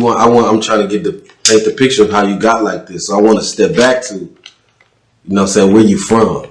I'm trying to paint the picture of how you got like this. So I want to step back to, you know what I'm saying, where you from?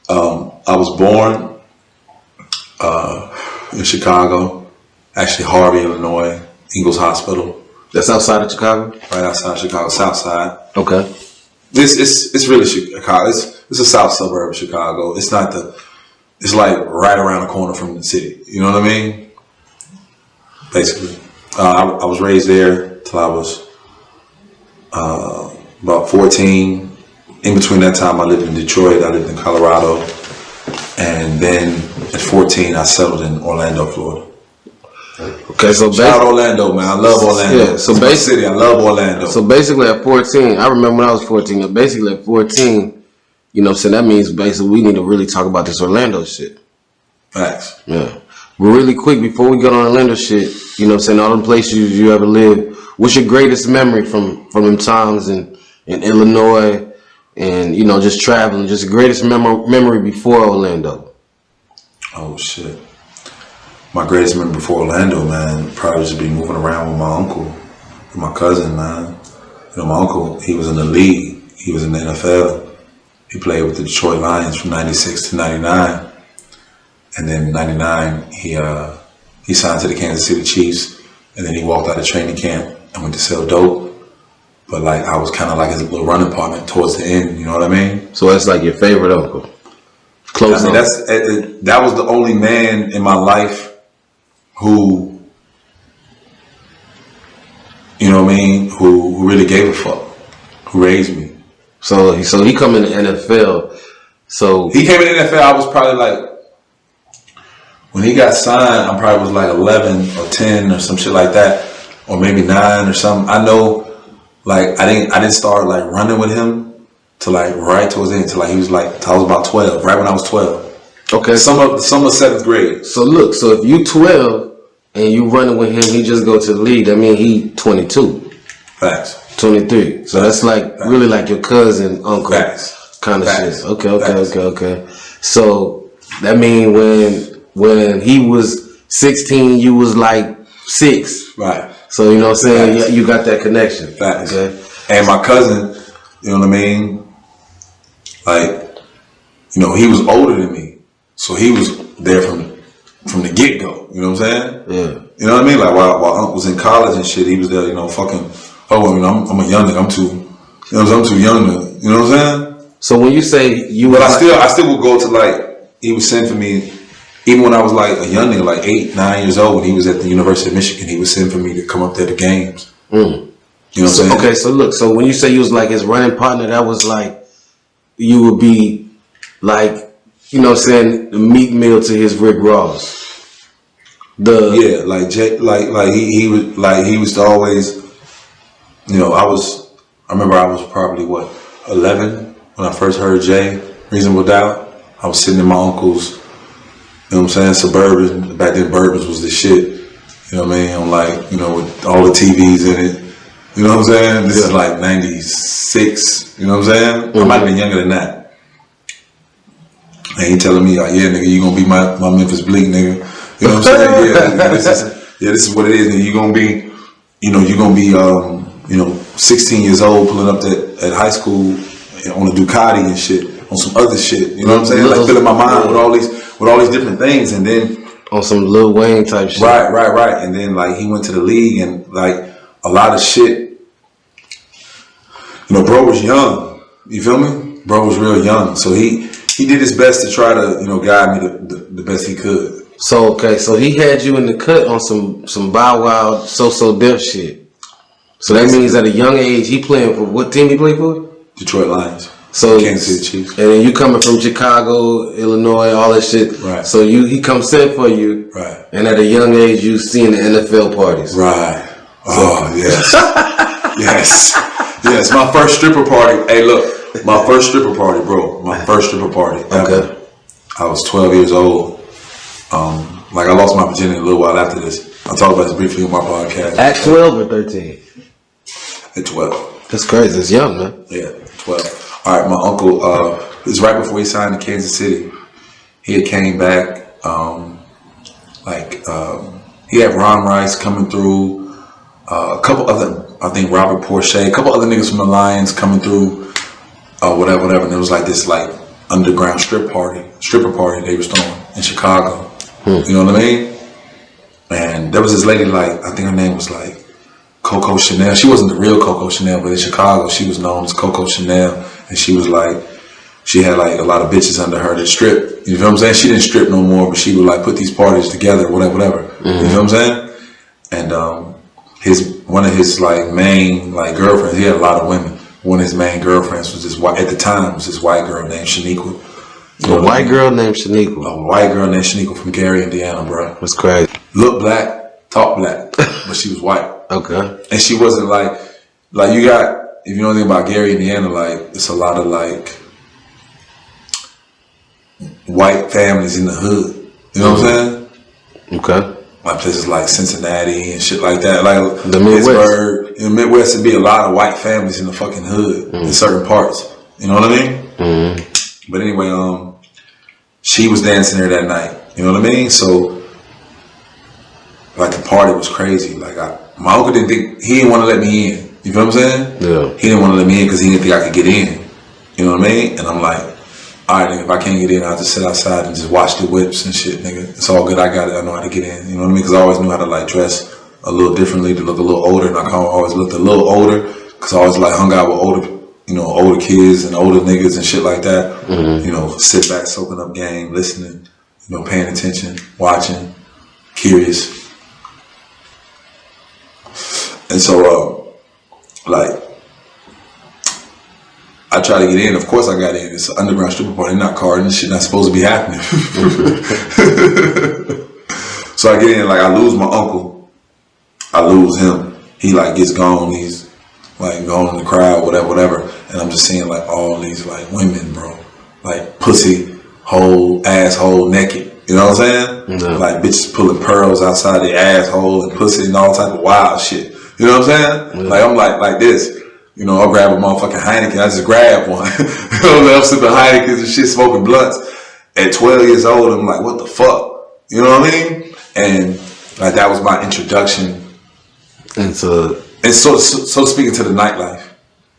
I was born in Chicago, actually Harvey, Illinois, Ingalls Hospital. That's outside of Chicago? Right outside Chicago, South Side. Okay. It's really Chicago. It's a south suburb of Chicago. It's not it's like right around the corner from the city. You know what I mean? Basically. I was raised there till I was about 14. In between that time, I lived in Detroit. I lived in Colorado. And then at 14, I settled in Orlando, Florida. Okay, so shout out Orlando, man. I love Orlando. Yeah, so basically, I love Orlando. So basically, at 14, I remember when I was 14. Basically, at 14, you know what I'm saying, that means basically we need to really talk about this Orlando shit. Facts. Yeah. But really quick, before we get on Orlando shit, you know what I'm saying, all the places you ever lived, what's your greatest memory from them times in Illinois and, you know, just traveling, just the greatest memory before Orlando? Oh, shit. My greatest memory before Orlando, man, probably just be moving around with my uncle, with my cousin, man. You know, my uncle, he was in the league. He was in the NFL. He played with the Detroit Lions from 96 to 99. And then in 99, he signed to the Kansas City Chiefs. And then he walked out of training camp and went to sell dope. But like, I was kind of like his little running partner towards the end, you know what I mean? So that's like your favorite uncle? Close. I mean, that was the only man in my life who, you know what I mean, who really gave a fuck, who raised me. So he come in the NFL. So he came in the NFL. I was probably like, when he got signed, I probably was like 11 or 10 or some shit like that, or maybe 9 or something. I know, like I didn't start like running with him till like right towards the end, till like he was like, till I was about 12, right when I was 12. Okay. Summer of 7th grade. So look, so if you 12 and you running with him, he just go to the league. That mean he 22. Facts. 23. So that's like Facts. Really like your cousin, uncle. Facts. Kind of Facts. shit. Okay. Facts. Okay. So that mean when he was 16, you was like 6. Right. So you know what I'm saying? Facts. You got that connection. Facts. Okay. And my cousin, you know what I mean? Like, you know, he was older than me. So he was there from the get-go, you know what I'm saying? Yeah. You know what I mean? Like while Unc was in college and shit, he was there, you know, fucking, oh, you know, I'm a young nigga, I'm too young to, you know what I'm saying? So when you say you But I still would go to like, he would send for me, even when I was like a young nigga, like 8, 9 years old, when he was at the University of Michigan, he would send for me to come up there to games. Mm. You know what I'm saying? Okay, so look, so when you say you was like his running partner, that was like, you would be like, you know what I'm saying, the meat meal to his Rick Ross. Yeah, like Jay, like he was always, you know, I remember I was probably 11 when I first heard Jay, Reasonable Doubt. I was sitting in my uncle's, you know what I'm saying, Suburban. Back then Bourbons was the shit. You know what I mean? I'm like, you know, with all the TVs in it. You know what I'm saying? This is like 96, you know what I'm saying? Mm-hmm. I might have been younger than that. And he telling me, like, yeah, nigga, you gonna be my Memphis Bleak, nigga. You know what I'm saying? This is what it is, nigga. You gonna be, you know, 16 years old, pulling up at high school on a Ducati and shit, on some other shit. You know what I'm saying? Like filling my mind with all these different things, and then on some Lil Wayne type shit. Right. And then like he went to the league, and like a lot of shit. You know, bro was young. You feel me? Bro was real young, so he did his best to try to, you know, guide me the best he could. So okay, so he had you in the cut on some Bow Wow So Def shit. So that means at a young age he playing for what team he played for? Detroit Lions. So Kansas City Chiefs. And then you coming from Chicago, Illinois, all that shit. Right. So he comes set for you. Right. And at a young age you seeing the NFL parties. Right. Oh yes. Yes. My first stripper party. Hey, look. My first stripper party, bro. My first stripper party. Okay. I was 12 years old. Like I lost my virginity a little while after this. I'll talk about this briefly on my podcast. At 12 or 13? At 12. That's crazy. That's young, man. Yeah, 12. All right, my uncle, it was right before he signed to Kansas City. He had came back, he had Ron Rice coming through. A couple other, I think Robert Porsche, a couple other niggas from the Lions coming through, whatever. And it was like this like underground stripper party they was throwing in Chicago. You know what I mean? And there was this lady, like, I think her name was like Coco Chanel. She wasn't the real Coco Chanel, but in Chicago she was known as Coco Chanel. And she was like, she had like a lot of bitches under her that stripped. You know what I'm saying? She didn't strip no more, but she would like put these parties together, whatever. You know what I'm saying? And one of his like main like girlfriends, he had a lot of women. One of his main girlfriends was this white, at the time was this white girl named Shaniqua. A white girl named Shaniqua. A white girl named Shaniqua from Gary, Indiana, bro. That's crazy. Looked black, talked black, but she was white. Okay. And she wasn't like you got, if you know anything about Gary, Indiana, like it's a lot of like white families in the hood. You know what I'm saying? Okay. Like places like Cincinnati and shit like that. Like the Midwest. Pittsburgh. In the Midwest, it'd be a lot of white families in the fucking hood in certain parts. You know what I mean? But anyway, she was dancing there that night. You know what I mean? So, like the party was crazy. Like my uncle didn't think, he didn't want to let me in. You know what I'm saying? Yeah. He didn't want to let me in because he didn't think I could get in. You know what I mean? And I'm like, all right, nigga, if I can't get in, I'll just sit outside and just watch the whips and shit, nigga. It's all good. I got it. I know how to get in. You know what I mean? Because I always knew how to like dress a little differently, to look a little older. And I always looked a little older because I always like hung out with older kids and older niggas and shit like that. You know, sit back, soaking up game, listening, you know, paying attention, watching, curious. And so, like, I try to get in. Of course I got in. It's an underground stripper party, not carding. This shit not supposed to be happening. So I get in, like I lose my uncle. I lose him. He like gets gone. He's like gone in the crowd, whatever. And I'm just seeing like all these like women, bro. Like pussy, whole, asshole, naked. You know what I'm saying? No. Like bitches pulling pearls outside their asshole and pussy and all type of wild shit. You know what I'm saying? Yeah. Like I'm like this. You know, I'll grab a motherfucking Heineken. I just grab one. You know, I'm sipping Heinekens and shit, smoking blunts. At 12 years old, I'm like, what the fuck? You know what I mean? And like that was my introduction. And so to speak, into the nightlife.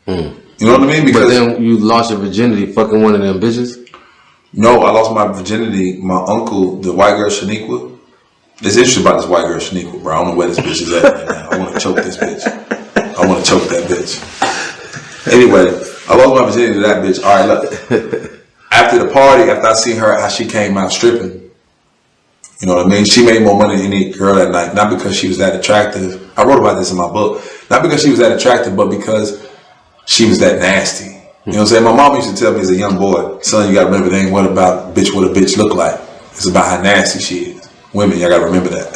You know what I mean? Because, but then you lost your virginity fucking one of them bitches? No, I lost my virginity. My uncle, the white girl Shaniqua. It's interesting about this white girl Shaniqua, bro. I don't know where this bitch is at right now. I want to choke this bitch. I want to choke that bitch. Anyway, I lost my virginity to that bitch. All right, look. After the party, after I seen her, how she came out stripping, you know what I mean? She made more money than any girl that night. Not because she was that attractive. I wrote about this in my book. Not because she was that attractive, but because she was that nasty. You know what I'm saying? My mom used to tell me as a young boy, son, you got to remember, it ain't what a bitch look like. It's about how nasty she is. Women, y'all got to remember that.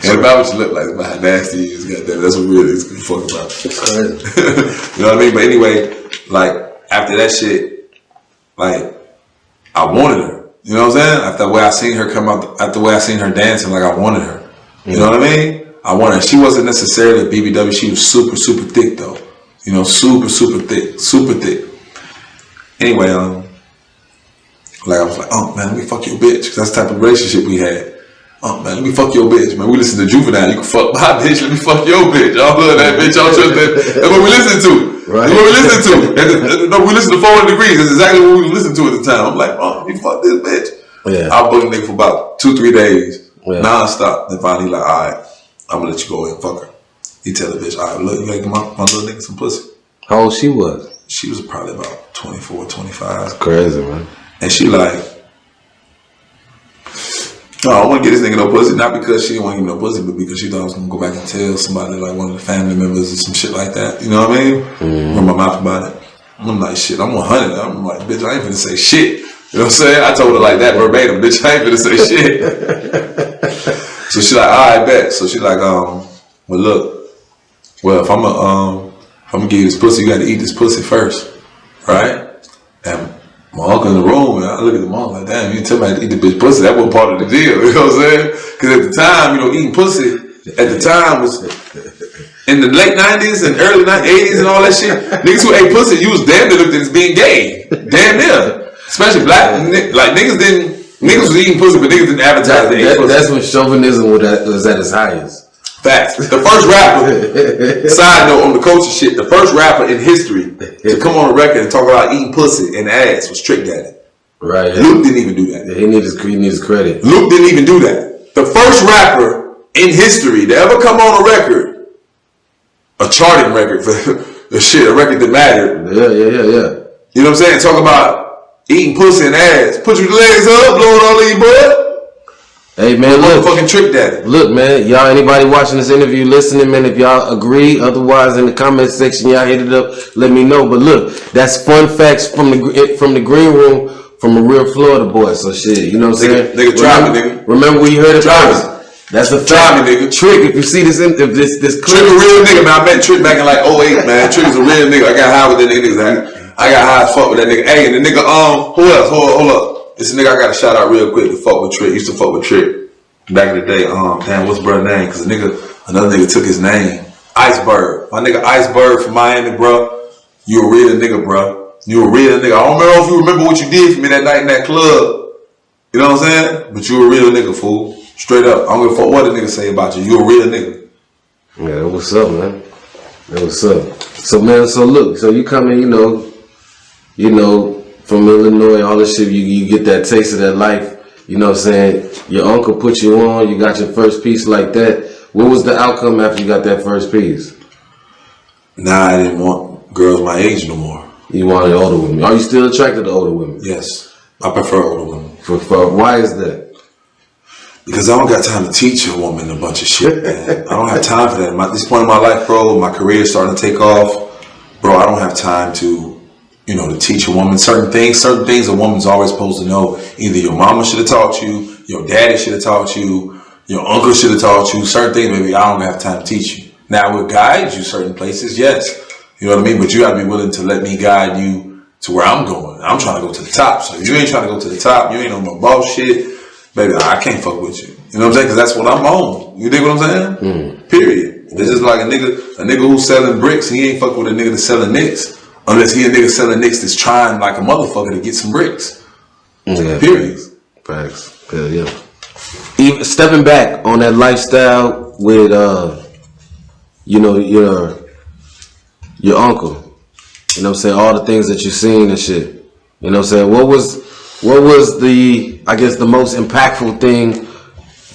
Ain't about what you look like, it's about how nasty you is. Goddamn, that's what really is fuck about. It's crazy. You know what I mean? But anyway, like, after that shit, like, I wanted her. You know what I'm saying? After the way I seen her come out, after the way I seen her dancing, like, I wanted her. You know what I mean? I wanted her. She wasn't necessarily a BBW. She was super, super thick, though. You know, super, super thick. Super thick. Anyway, like, I was like, oh, man, let me fuck your bitch. Because that's the type of relationship we had. Oh, man, let me fuck your bitch, man. We listen to Juvenile. You can fuck my bitch. Let me fuck your bitch. Y'all love that bitch. Y'all trust that. That's what we listen to. Right. That's what we listen to. No, we listen to 400 Degrees. That's exactly what we listen to at the time. I'm like, oh, you fuck this bitch. Yeah. I bugged a nigga for about 2-3 days, non-stop. Then finally, like, all right, I'm going to let you go ahead and fuck her. He tell the bitch, all right, look, you gotta give my little nigga some pussy. How old she was? She was probably about 24, 25. That's crazy, man. And she like, no, I don't want to get this nigga no pussy. Not because she didn't want to give me no pussy, but because she thought I was going to go back and tell somebody, like one of the family members or some shit like that. You know what I mean? Run my mouth about it. I'm like, shit, I'm 100. I'm like, bitch, I ain't finna say shit. You know what I'm saying? I told her like that verbatim, bitch, I ain't finna say shit. So she like, all right, bet. So she like, well, look, if I'm gonna give you this pussy, you gotta eat this pussy first, right? And my uncle in the room, and I look at the mom like, damn, you didn't tell me I had to eat the bitch pussy. That wasn't part of the deal, you know what I'm saying? Because at the time, you know, eating pussy at the time was in the late 90s and early 80s and all that shit. Niggas who ate pussy, you was damn near looked at as being gay, damn near. Especially black, like niggas was eating pussy, but niggas didn't advertise they ate pussy. That's when chauvinism was at its highest. Facts. The first rapper, side note on the culture shit, the first rapper in history to come on a record and talk about eating pussy and ass was Trick Daddy. Right. Luke didn't even do that. Yeah, he needs credit. Luke didn't even do that. The first rapper in history to ever come on a record, a charting record for the shit, a record that mattered. Yeah. You know what I'm saying? Talk about eating pussy and ass. Put your legs up, blowing all of your butt. Hey man, look, fucking Trick Daddy. Look, man, y'all, anybody watching this interview, listening, man, if y'all agree, otherwise in the comment section, y'all hit it up, let me know. But look, that's fun facts from the green room from a real Florida boy. So shit, you know what I'm saying? Nigga, try me, nigga. Remember we heard it first. That's a fact. Me, nigga. Trick, if you see this clip. Trick a real nigga, man. I met Trick back in like 08, man. Trick is a real nigga. I got high with that nigga. I got high as fuck with that nigga. Hey, and the nigga, who else? Hold up. This nigga I got to shout out real quick to fuck with Trick. Used to fuck with Trick. Back in the day, damn, what's brother's name? Cause another nigga took his name. Iceberg. My nigga Iceberg from Miami, bro. You a real nigga, bro. You a real nigga. I don't know if you remember what you did for me that night in that club. You know what I'm saying? But you a real nigga, fool. Straight up. I don't give a fuck what a nigga say about you. You a real nigga. Yeah, what's up, man? What's up? So man, so look, so you come in, you know, from Illinois, all this shit, you get that taste of that life. You know what I'm saying? Your uncle put you on, you got your first piece like that. What was the outcome after you got that first piece? Nah, I didn't want girls my age no more. You wanted older women. Are you still attracted to older women? Yes. I prefer older women. Why is that? Because I don't got time to teach a woman a bunch of shit, man. I don't have time for that. At this point in my life, bro, my career is starting to take off. Bro, I don't have time to teach a woman certain things a woman's always supposed to know. Either your mama should have taught you, your daddy should have taught you, your uncle should have taught you. Certain things, maybe I don't have time to teach you. Now, I will guide you certain places, yes. You know what I mean? But you gotta be willing to let me guide you to where I'm going. I'm trying to go to the top. So if you ain't trying to go to the top, you ain't on no boss shit, baby, I can't fuck with you. You know what I'm saying? Because that's what I'm on. You dig what I'm saying? Period. It's just like a nigga who's selling bricks, he ain't fuck with a nigga that's selling nicks. Unless he a nigga selling nicks that's trying like a motherfucker to get some bricks. Yeah. Period. Facts. Yeah. Even stepping back on that lifestyle with your uncle. You know what I'm saying? All the things that you seen and shit. You know what I'm saying? What was the most impactful thing,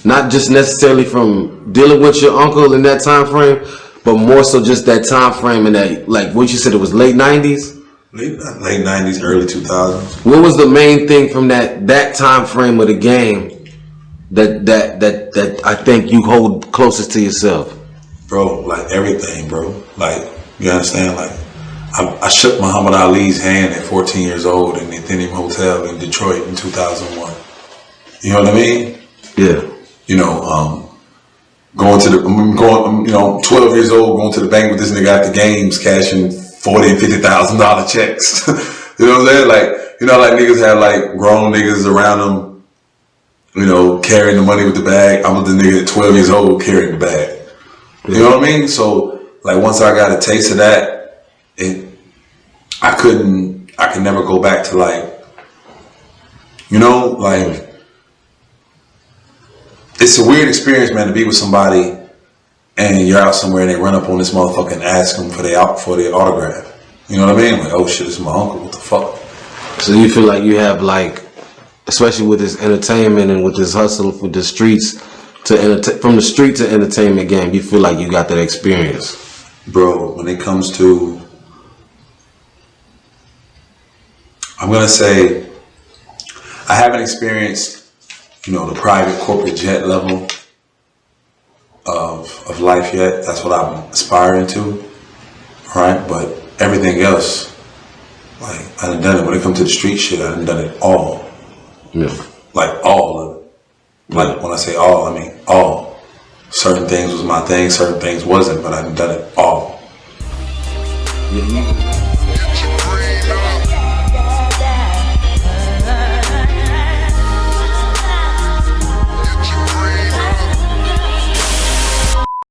not just necessarily from dealing with your uncle in that time frame, but more so just that time frame and that, like what you said, it was late 90s? Late 90s, early 2000s. What was the main thing from that time frame of the game that I think you hold closest to yourself? Bro, like everything, bro. Like, you understand? Like, I shook Muhammad Ali's hand at 14 years old in the Athenaeum Hotel in Detroit in 2001. You know what I mean? Yeah. You know, I'm 12 years old, going to the bank with this nigga at the games, cashing $40,000 and $50,000 checks. You know what I'm saying? Like, like niggas have like grown niggas around them, carrying the money with the bag. I'm the nigga at 12 years old carrying the bag. You know what I mean? So, like, once I got a taste of that, I could never go back to it's a weird experience, man, to be with somebody and you're out somewhere and they run up on this motherfucker and ask them for their autograph. You know what I mean? Like, oh shit, this is my uncle. What the fuck? So you feel like you have especially with this entertainment and with this hustle for the streets from the street to entertainment game, you feel like you got that experience? Bro, when it comes to, I'm gonna say, I haven't experienced, the private corporate jet level of life yet. That's what I'm aspiring to, right? But everything else, like, I done done it. When it comes to the street shit, I done it all. Yeah. Like, all of it. Like, when I say all, I mean all. Certain things was my thing, certain things wasn't, but I done it all. Yeah,